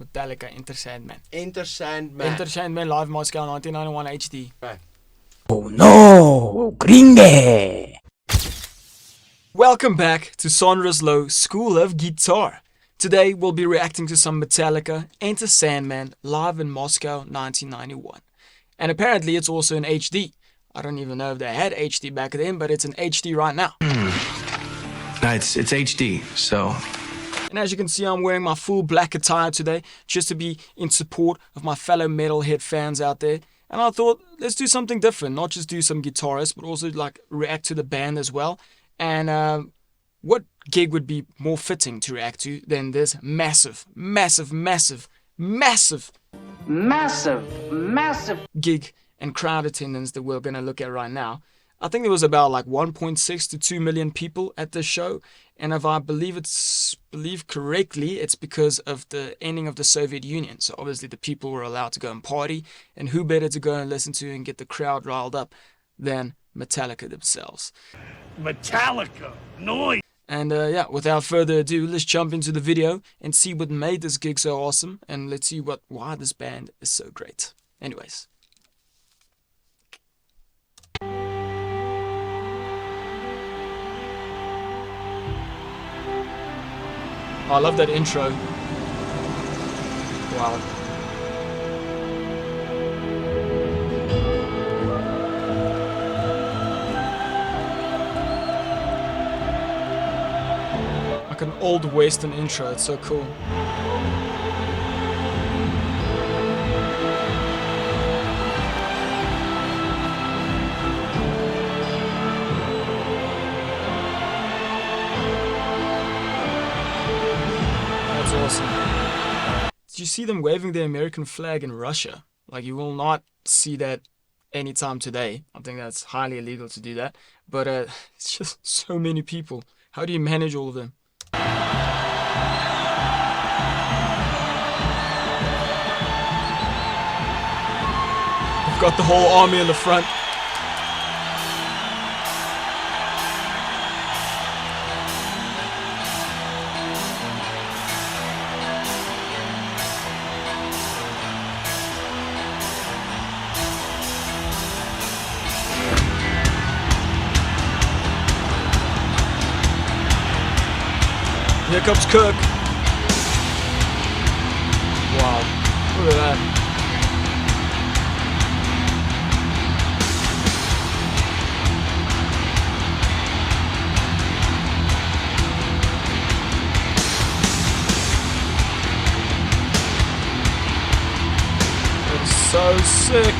Metallica, Enter Sandman. Enter Sandman. Enter Sandman live Moscow 1991 HD. Right. Oh no, gringe! Welcome back to Sonra's Low School of Guitar. Today we'll be reacting to some Metallica, Enter Sandman, live in Moscow 1991. And apparently it's also in HD. I don't even know if they had HD back then, but it's in HD right now. No, it's HD, so... And as you can see, I'm wearing my full black attire today, just to be in support of my fellow metalhead fans out there. And I thought, let's do something different, not just do some guitarists, but also like react to the band as well. And what gig would be more fitting to react to than this massive gig and crowd attendance that we're going to look at right now. I think there was about like 1.6 to 2 million people at this show, and if I believe correctly, it's because of the ending of the Soviet Union. So obviously the people were allowed to go and party, and who better to go and listen to and get the crowd riled up than Metallica themselves. Metallica, noise. And yeah, without further ado, let's jump into the video and see what made this gig so awesome, and let's see why this band is so great. Anyways. Oh, I love that intro. Wow. Like an old Western intro, it's so cool. Awesome. Did you see them waving the American flag in Russia? Like, you will not see that anytime today. I think that's highly illegal to do that. But it's just so many people. How do you manage all of them? We've got the whole army in the front. Here comes Kirk. Wow, look at that. It's so sick.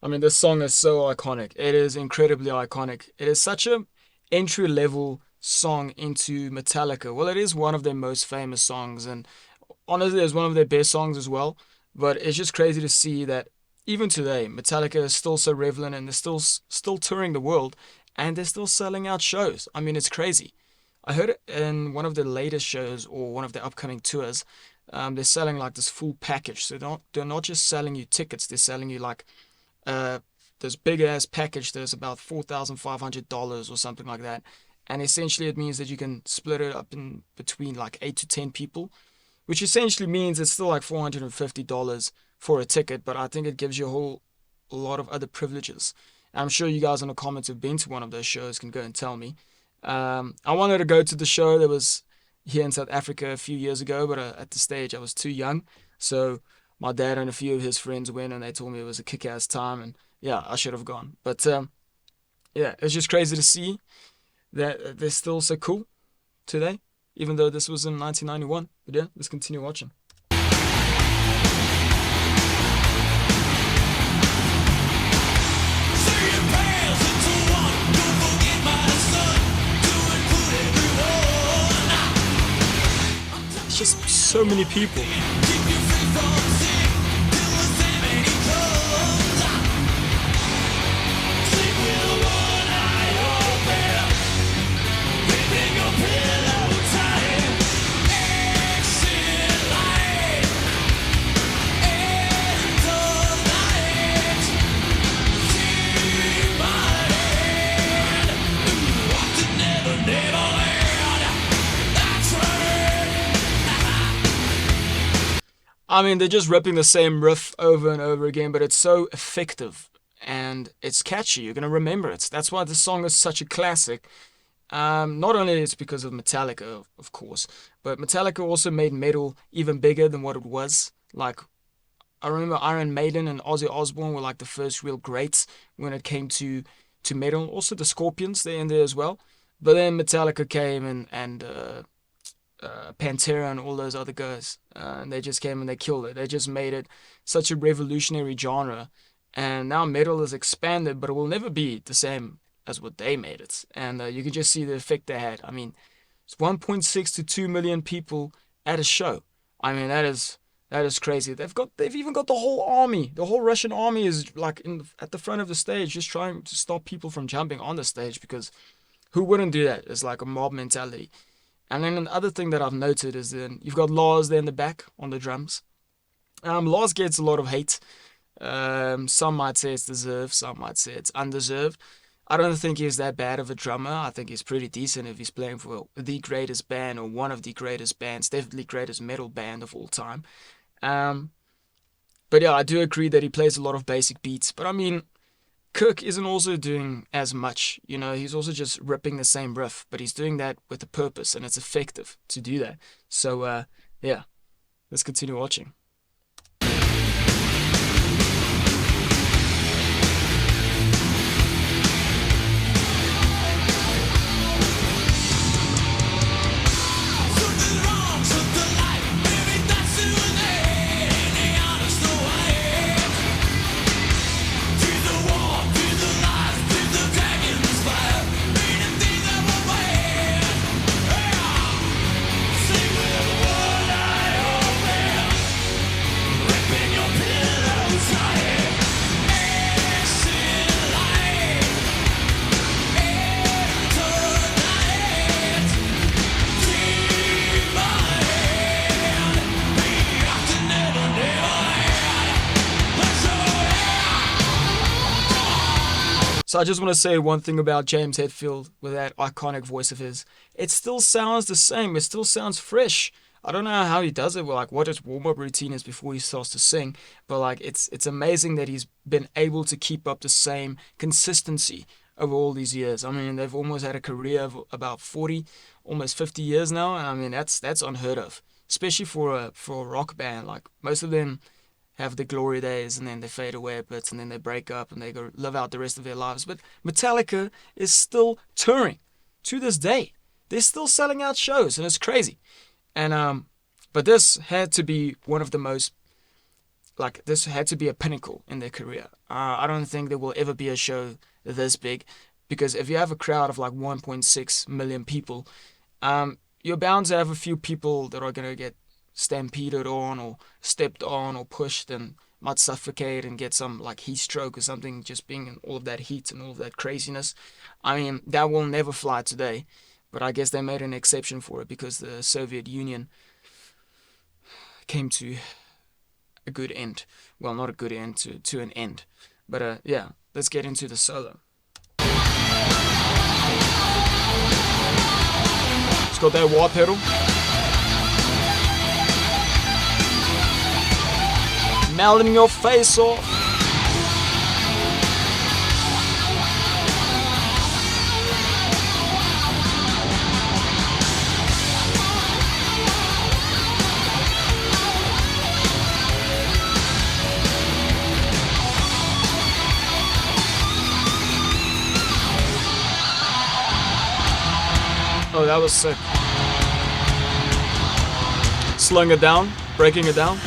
I mean, this song is so iconic. It is incredibly iconic. It is such a entry-level song into Metallica. Well, it is one of their most famous songs, and honestly, it's one of their best songs as well. But it's just crazy to see that even today, Metallica is still so relevant, and they're still touring the world, and they're still selling out shows. I mean, it's crazy. I heard it in one of the latest shows or one of the upcoming tours. They're selling like this full package. So they're not just selling you tickets. They're selling you like this big ass package that's about $4,500 or something like that. And essentially it means that you can split it up in between like 8 to 10 people, which essentially means it's still like $450 for a ticket. But I think it gives you a lot of other privileges. I'm sure you guys in the comments who've been to one of those shows can go and tell me. I wanted to go to the show that was here in South Africa a few years ago, but at the stage I was too young. So my dad and a few of his friends went, and they told me it was a kick-ass time, and yeah, I should have gone. But yeah, it's just crazy to see that they're still so cool today, even though this was in 1991. But yeah, let's continue watching. It's just so many people. I mean, they're just ripping the same riff over and over again, but it's so effective and it's catchy. You're gonna remember it. That's why the song is such a classic. Not only it's because of Metallica, of course, but Metallica also made metal even bigger than what it was. Like, I remember Iron Maiden and Ozzy Osbourne were like the first real greats when it came to metal. Also the Scorpions, they're in there as well. But then Metallica came and Pantera and all those other guys, and they just came and they killed it. They just made it such a revolutionary genre, and now metal is expanded, but it will never be the same as what they made it. And you can just see the effect they had. I mean, it's 1.6 to 2 million people at a show. I mean, that is crazy. They've even got the whole army. The whole Russian army is like at the front of the stage, just trying to stop people from jumping on the stage because who wouldn't do that? It's like a mob mentality. And then another thing that I've noted is then you've got Lars there in the back on the drums. Lars gets a lot of hate. Some might say it's deserved, some might say it's undeserved. I don't think he's that bad of a drummer. I think he's pretty decent if he's playing for the greatest band or one of the greatest bands, definitely greatest metal band of all time. Um, but yeah, I do agree that he plays a lot of basic beats. But I mean, Kirk isn't also doing as much. You know, he's also just ripping the same riff, but he's doing that with a purpose, and it's effective to do that. So yeah, let's continue watching. So I just want to say one thing about James Hetfield with that iconic voice of his. It still sounds the same. It still sounds fresh. I don't know how he does it, like what his warm-up routine is before he starts to sing, but like it's amazing that he's been able to keep up the same consistency over all these years. I mean, they've almost had a career of about 40, almost 50 years now, and I mean that's unheard of, especially for a rock band. Like most of them have the glory days and then they fade away a bit and then they break up and they go live out the rest of their lives. But Metallica is still touring to this day. They're still selling out shows and it's crazy. And but this had to be one of the most, like, this had to be a pinnacle in their career. I don't think there will ever be a show this big, because if you have a crowd of like 1.6 million people, you're bound to have a few people that are gonna get stampeded on or stepped on or pushed and might suffocate and get some like heat stroke or something, just being in all of that heat and all of that craziness. I mean, that will never fly today, but I guess they made an exception for it because the Soviet Union came to a good end. Well, not a good end, to an end. But yeah, let's get into the solo. It's got that wah pedal. Melting your face off. Oh, that was sick. Slowing it down, breaking it down.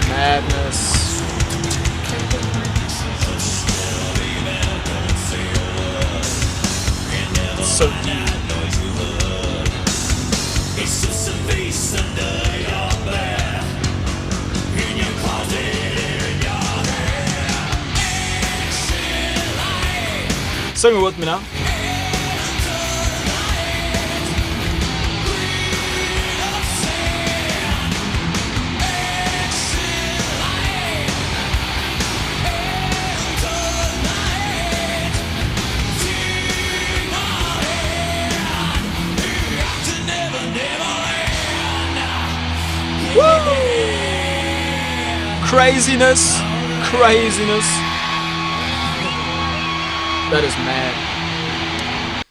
Madness. So deep. Sing it with me now. Craziness. Craziness. That is mad.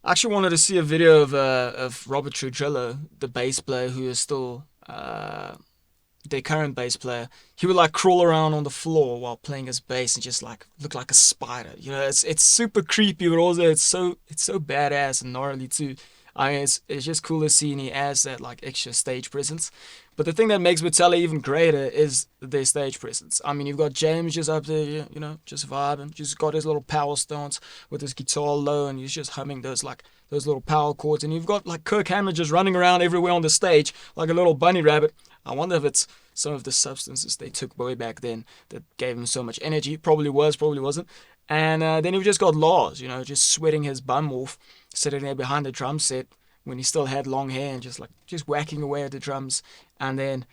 I actually wanted to see a video of Robert Trujillo, the bass player who is still their current bass player. He would like crawl around on the floor while playing his bass and just like look like a spider. You know, it's super creepy, but also it's so badass and gnarly too. I mean, it's just cool to see, and he adds that like extra stage presence. But the thing that makes Metallica even greater is their stage presence. I mean, you've got James just up there, you know, just vibing, just got his little power stance with his guitar low, and he's just humming those little power chords. And you've got like Kirk Hammett just running around everywhere on the stage like a little bunny rabbit. I wonder if it's some of the substances they took way back then that gave him so much energy. Probably was, probably wasn't. And then you've just got Lars, you know, just sweating his bum off, sitting there behind the drum set when he still had long hair and just whacking away at the drums. And then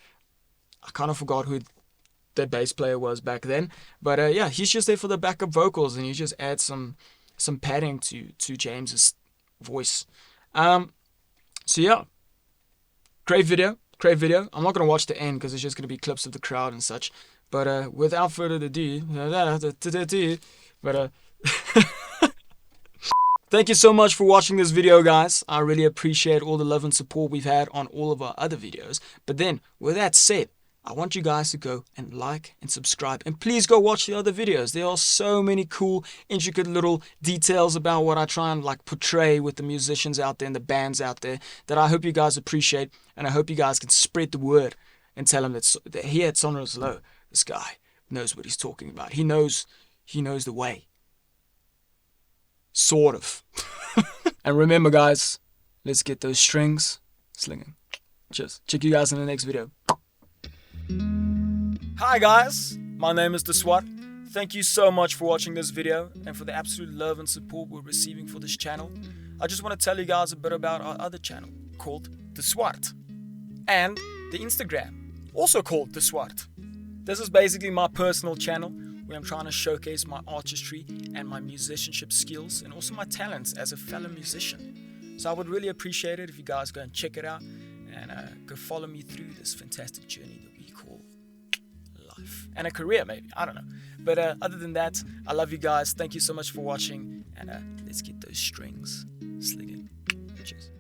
I kind of forgot who the bass player was back then, but yeah, he's just there for the backup vocals, and you just add some padding to James's voice. So yeah, great video. I'm not gonna watch the end because it's just gonna be clips of the crowd and such. But without further ado, but thank you so much for watching this video, guys. I really appreciate all the love and support we've had on all of our other videos. But then, with that said, I want you guys to go and like and subscribe. And please go watch the other videos. There are so many cool, intricate little details about what I try and like portray with the musicians out there and the bands out there that I hope you guys appreciate. And I hope you guys can spread the word and tell them that here at Sonorous Low, this guy knows what he's talking about. He knows the way. Sort of. And remember, guys, let's get those strings slinging. Cheers. Check you guys in the next video. Hi guys, my name is The SWAT. Thank you so much for watching this video and for the absolute love and support we're receiving for this channel. I just want to tell you guys a bit about our other channel called The SWAT, and the Instagram, also called The SWAT. This is basically my personal channel where I'm trying to showcase my artistry and my musicianship skills and also my talents as a fellow musician. So I would really appreciate it if you guys go and check it out and go follow me through this fantastic journey that we call life. And a career, maybe. I don't know. But other than that, I love you guys. Thank you so much for watching. And let's get those strings slinging. Cheers.